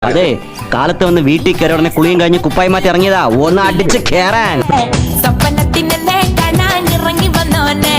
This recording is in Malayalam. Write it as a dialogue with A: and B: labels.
A: അതെ, കാലത്ത് വന്ന് വീട്ടിൽ കയറി ഉടനെ കുളിയും കഴിഞ്ഞ് കുപ്പായി മാറ്റി ഇറങ്ങിയതാ ഒന്ന് അടിച്ച് കേറാൻ.
B: സ്വപ്നത്തിനെ കാണാൻ ഇറങ്ങി വന്നോനെ